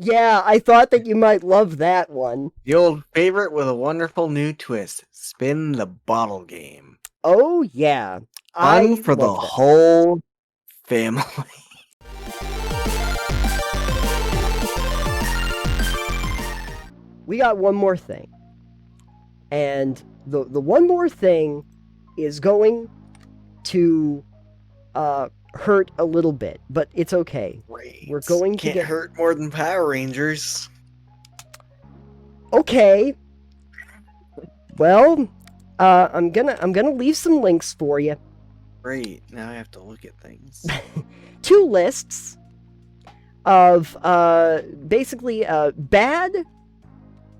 Yeah, I thought that you might love that one. The old favorite with a wonderful new twist. Spin the bottle game. Oh, yeah. Fun I for the love that. whole family. We got one more thing. And the one more thing is going to hurt a little bit, but it's okay. Great. We're going Can't to get hurt more than Power Rangers. Okay. Well, I'm gonna leave some links for you. Great. Now I have to look at things. 2 lists of basically bad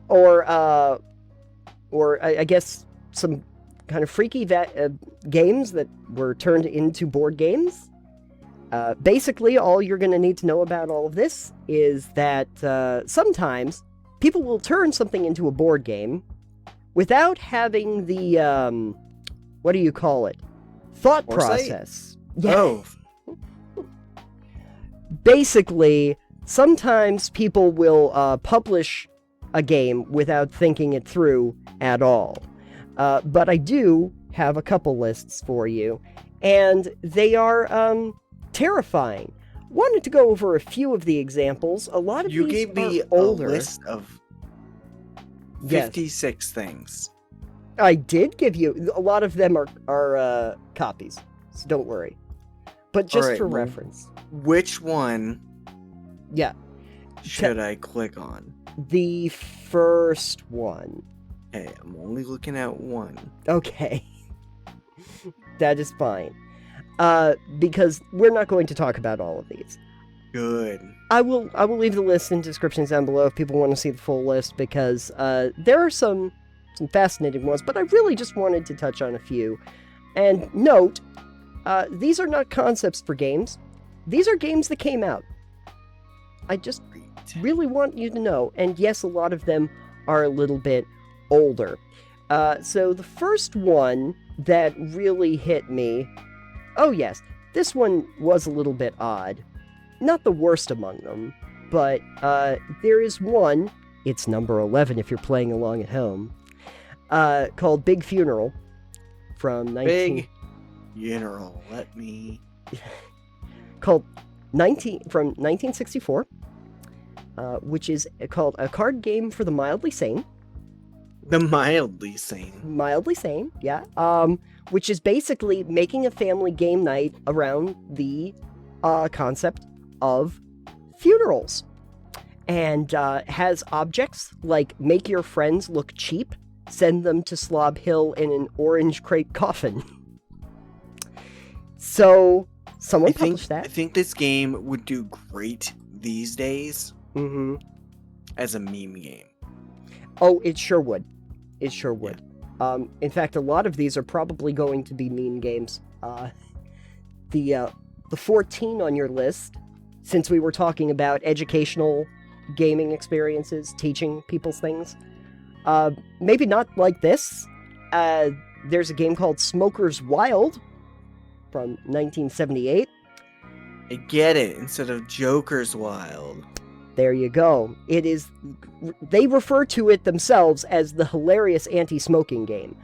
or I guess some kind of freaky games that were turned into board games. Basically, all you're going to need to know about all of this is that sometimes people will turn something into a board game without having the, what do you call it? Thought Foresight? process. Oh, Basically, sometimes people will publish a game without thinking it through at all. But I do have a couple lists for you, and they are terrifying. Wanted to go over a few of the examples. A lot of you these gave me are older. a list of Yes. 56 things. I did give you a lot of them are copies, so don't worry. But just Alright, for well, reference, Which one yeah, should I click on? the first one. Hey, I'm only looking at one. Okay, that is fine. Because we're not going to talk about all of these. Good. I will leave the list in descriptions down below if people want to see the full list, because there are some fascinating ones, but I really just wanted to touch on a few. And note, these are not concepts for games. These are games that came out. I just really want you to know, and yes, a lot of them are a little bit older. So the first one that really hit me, oh yes, this one was a little bit odd. Not the worst among them, but there is one, it's number 11 if you're playing along at home, called Big Funeral from Big Funeral. Let me... called from 1964, which is called A Card Game for the Mildly Sane. The mildly sane. Mildly sane, yeah. Which is basically making a family game night around the concept of funerals. And has objects like make your friends look cheap, send them to Slob Hill in an orange crate coffin. So, someone published that. I think this game would do great these days as a meme game. Oh, it sure would. It sure would. Yeah. In fact, a lot of these are probably going to be meme games. The 14 on your list, since we were talking about educational gaming experiences, teaching people things, maybe not like this. There's a game called Smoker's Wild from 1978. I get it, instead of Joker's Wild. There you go. It is, they refer to it themselves as the hilarious anti-smoking game.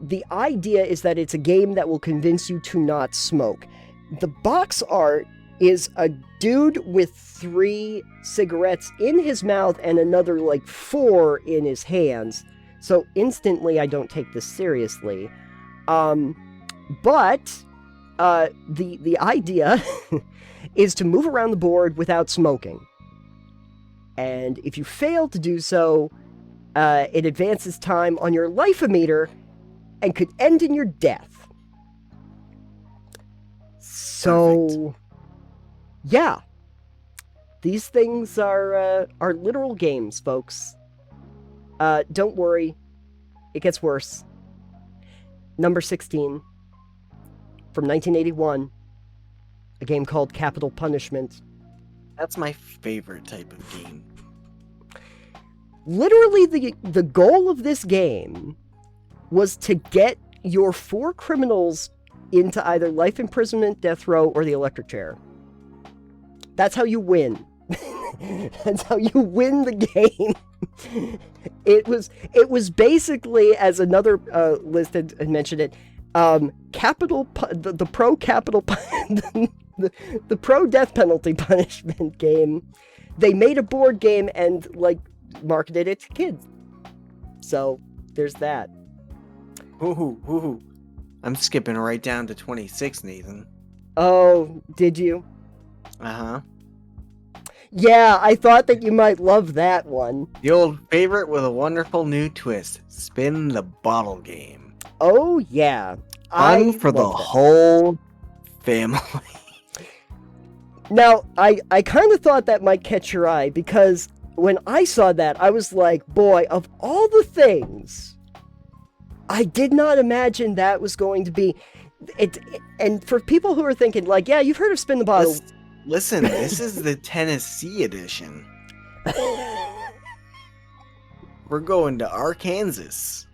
The idea is that it's a game that will convince you to not smoke. The box art is a dude with 3 cigarettes in his mouth and another like 4 in his hands. So instantly I don't take this seriously. But the idea is to move around the board without smoking. And if you fail to do so, it advances time on your life-o-meter and could end in your death. So, perfect. Yeah. These things are literal games, folks. Don't worry. It gets worse. Number 16. From 1981. A game called Capital Punishment. That's my favorite type of game. Literally, the goal of this game was to get your 4 criminals into either life imprisonment, death row, or the electric chair. That's how you win. That's how you win the game. It was basically, as another list had mentioned it, the pro capital the pro death penalty punishment game. They made a board game and like marketed it to kids. So there's that. Ooh. I'm skipping right down to 26, Nathan. Oh, did you? Uh-huh. Yeah, I thought that you might love that one. The old favorite with a wonderful new twist. Spin the bottle game. Oh, yeah. Fun for the whole family. Now, I kind of thought that might catch your eye, because when I saw that, I was like, boy, of all the things, I did not imagine that was going to be it. And for people who are thinking, like, yeah, you've heard of Spin the Bottle. Listen, this is the Tennessee edition. We're going to Arkansas.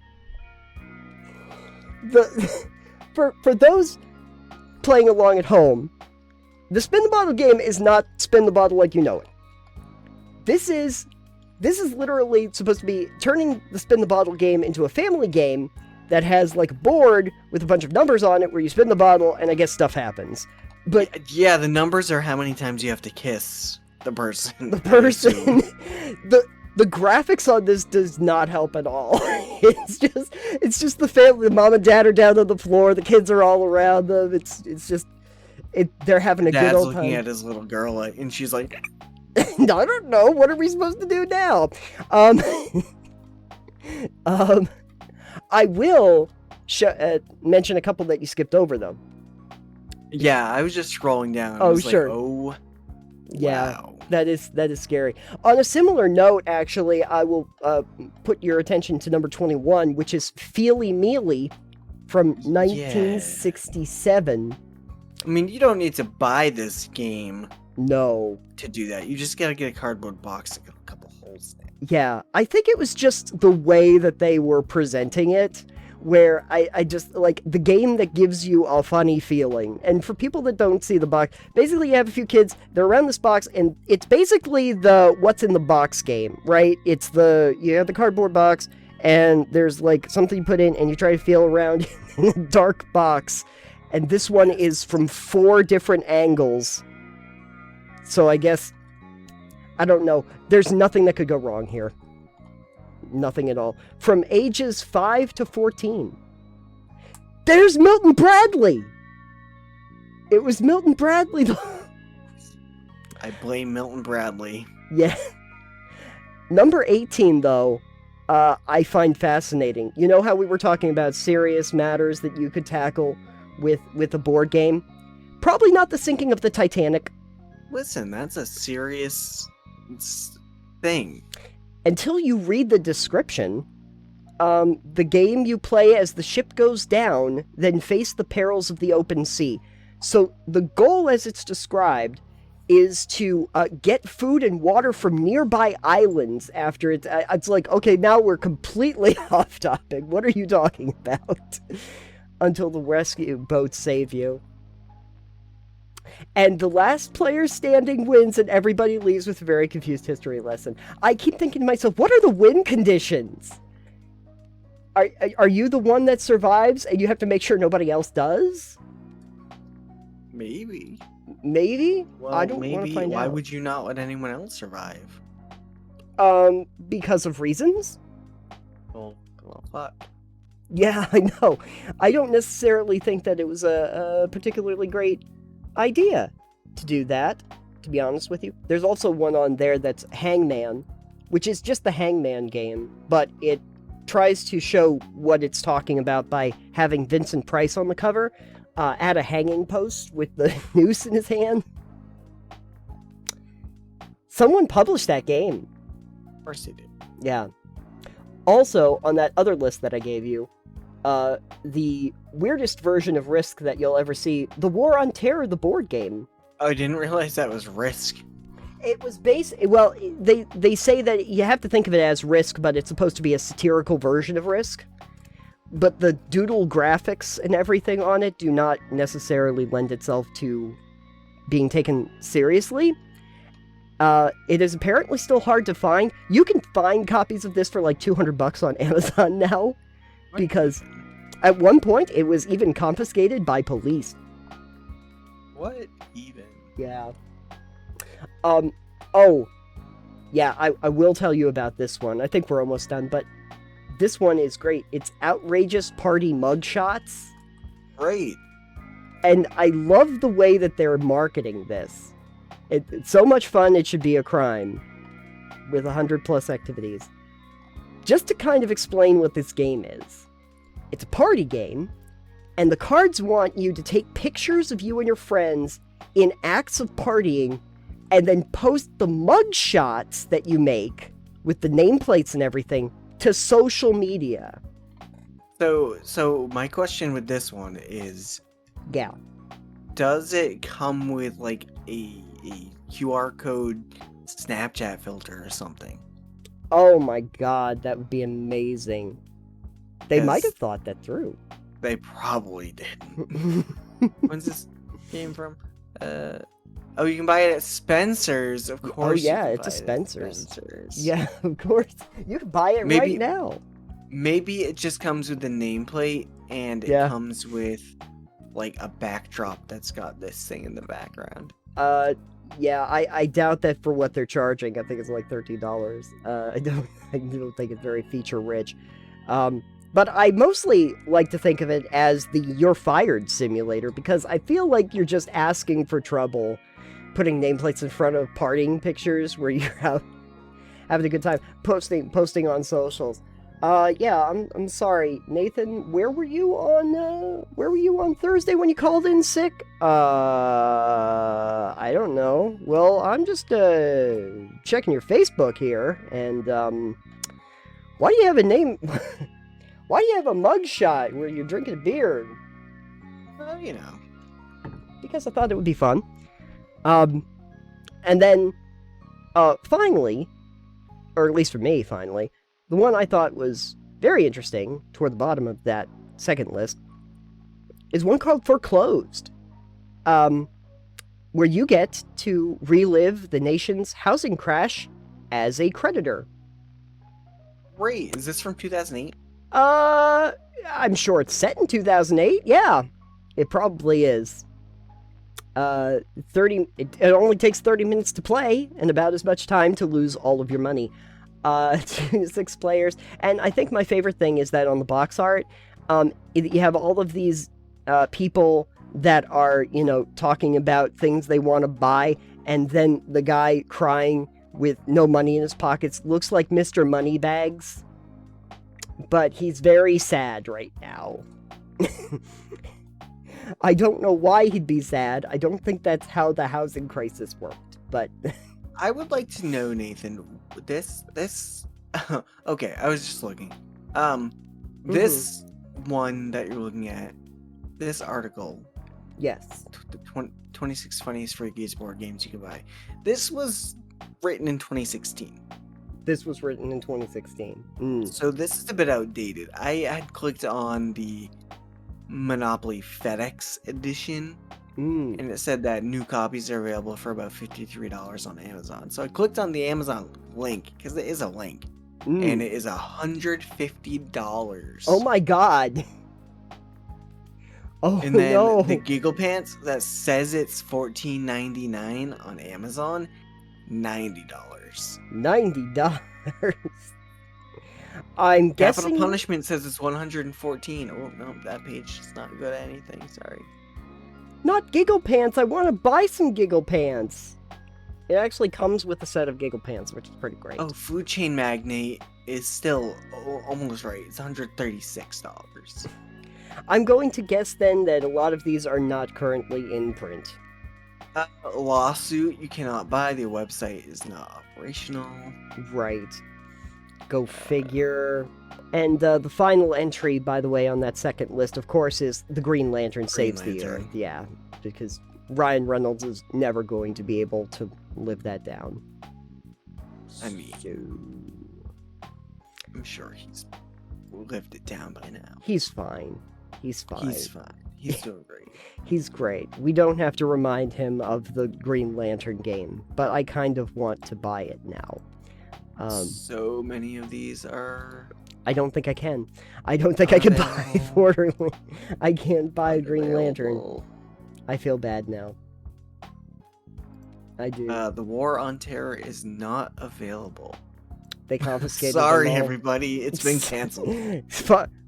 For those playing along at home, the Spin the Bottle game is not Spin the Bottle like you know it. This is literally supposed to be turning the Spin the Bottle game into a family game that has like a board with a bunch of numbers on it where you spin the bottle and I guess stuff happens. But yeah, the numbers are how many times you have to kiss the person. The graphics on this does not help at all. It's just the family. The mom and dad are down on the floor. The kids are all around them. They're having a good old time. Dad's looking at his little girl, and she's like, I don't know. What are we supposed to do now? I will mention a couple that you skipped over, though. Yeah, I was just scrolling down. Oh, sure. Like, oh, yeah, wow. That is scary. On a similar note, actually, I will put your attention to number 21, which is Feely Mealy from 1967. Yeah. I mean, you don't need to buy this game. No. To do that. You just gotta get a cardboard box and a couple holes in it. Yeah, I think it was just the way that they were presenting it, where I just, like, the game that gives you a funny feeling. And for people that don't see the box, basically you have a few kids, they're around this box, and it's basically the what's in the box game, right? You have the cardboard box, and there's, like, something you put in, and you try to feel around in a dark box. And this one is from 4 different angles. So I guess, I don't know, there's nothing that could go wrong here. Nothing at all. From ages 5 to 14. There's Milton Bradley! It was Milton Bradley. I blame Milton Bradley. Yeah. Number 18, though, I find fascinating. You know how we were talking about serious matters that you could tackle with a board game? Probably not the sinking of the Titanic. Listen, that's a serious thing. Until you read the description, the game you play as the ship goes down, then face the perils of the open sea. So the goal, as it's described, is to get food and water from nearby islands after it's like, okay, now we're completely off topic. What are you talking about? Until the rescue boats save you. And the last player standing wins, and everybody leaves with a very confused history lesson. I keep thinking to myself, what are the win conditions? Are you the one that survives, and you have to make sure nobody else does? Maybe. Maybe? Well, I don't want to find out. Why would you not let anyone else survive? Because of reasons? Well, fuck. Yeah, I know. I don't necessarily think that it was a particularly great idea to do that, to be honest with you. There's also one on there that's Hangman, which is just the Hangman game, but it tries to show what it's talking about by having Vincent Price on the cover at a hanging post with the noose in his hand. Someone published that game. Of course they did. Yeah. Also, on that other list that I gave you, the weirdest version of Risk that you'll ever see, The War on Terror, the board game. Oh, I didn't realize that was Risk. It was well, they say that you have to think of it as Risk, but it's supposed to be a satirical version of Risk. But the doodle graphics and everything on it do not necessarily lend itself to being taken seriously. It is apparently still hard to find. You can find copies of this for like $200 on Amazon now, because at one point it was even confiscated by police. What even? Yeah. Oh, yeah, I will tell you about this one. I think we're almost done, but this one is great. It's outrageous party mugshots. Great. And I love the way that they're marketing this. It's so much fun, it should be a crime. With 100+ activities. Just to kind of explain what this game is. It's a party game, and the cards want you to take pictures of you and your friends in acts of partying, and then post the mugshots that you make with the nameplates and everything to social media. So my question with this one is, yeah, does it come with like a QR code Snapchat filter or something? Oh my god, that would be amazing. They might have thought that through. They probably didn't. When's this game from? Oh, you can buy it at Spencer's, of course. Oh yeah, it's a Spencer's. Yeah, of course. You can buy it right now. Maybe it just comes with the nameplate, and it comes with like a backdrop that's got this thing in the background. Yeah, I doubt that for what they're charging. I think it's like $13. I don't think it's very feature rich. But I mostly like to think of it as the You're Fired simulator, because I feel like you're just asking for trouble putting nameplates in front of partying pictures where you're having a good time, posting on socials. Yeah, I'm sorry, Nathan. Where were you on Thursday when you called in sick? I don't know. Well, I'm just checking your Facebook here, and why do you have a name? Why do you have a mugshot where you're drinking a beer? Well, you know, because I thought it would be fun. And then, finally, or at least for me, finally, the one I thought was very interesting, toward the bottom of that second list, is one called Foreclosed, where you get to relive the nation's housing crash as a creditor. Great. Is this from 2008? I'm sure it's set in 2008. Yeah, it probably is. It only takes 30 minutes to play, and about as much time to lose all of your money. 6 players, and I think my favorite thing is that on the box art, you have all of these people that are, talking about things they want to buy, and then the guy crying with no money in his pockets looks like Mr. Moneybags, but he's very sad right now. I don't know why he'd be sad. I don't think that's how the housing crisis worked, but... I would like to know, Nathan, this... okay, I was just looking. This one that you're looking at, this article... Yes. 26 funniest free board games you can buy. This was written in 2016. This was written in 2016. So this is a bit outdated. I had clicked on the Monopoly FedEx edition, and it said that new copies are available for about $53 on Amazon. So I clicked on the Amazon link, because there is a link, and it is $150. Oh my god. Oh, and then no. the Giggle Pants that says it's $14.99 on Amazon, $90. $90. I'm guessing... Capital Punishment says it's $114. Oh, no, that page is not good at anything. Sorry. Not Giggle Pants. I want to buy some Giggle Pants. It actually comes with a set of Giggle Pants, which is pretty great. Oh, Food Chain Magnate is still almost right. It's $136. I'm going to guess then that a lot of these are not currently in print. Lawsuit you cannot buy. The website is not operational. Right. Go figure. And the final entry, by the way, on that second list, of course, is the Green Lantern Saves the Earth. Yeah, because Ryan Reynolds is never going to be able to live that down. I mean, I'm sure he's lived it down by now. He's fine. He's fine. He's fine. He's doing great. He's great. We don't have to remind him of the Green Lantern game, but I kind of want to buy it now. So many of these are... I don't think I can. I don't think I can buy Borderlands. I can't buy a Green Lantern. I feel bad now. I do. The War on Terror is not available. They confiscated Sorry, them all. everybody. It's been canceled.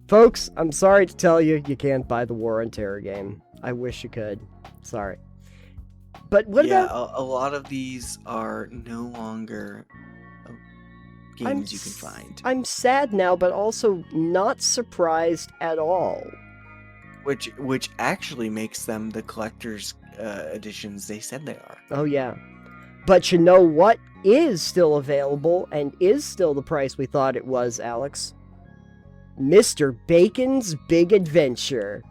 Folks, I'm sorry to tell you, you can't buy the War on Terror game. I wish you could. Sorry. But what about... a lot of these are no longer games you can find. I'm sad now, but also not surprised at all. Which actually makes them the collector's editions they said they are. Oh, yeah. But you know what is still available and is still the price we thought it was, Alex? Mr. Bacon's Big Adventure.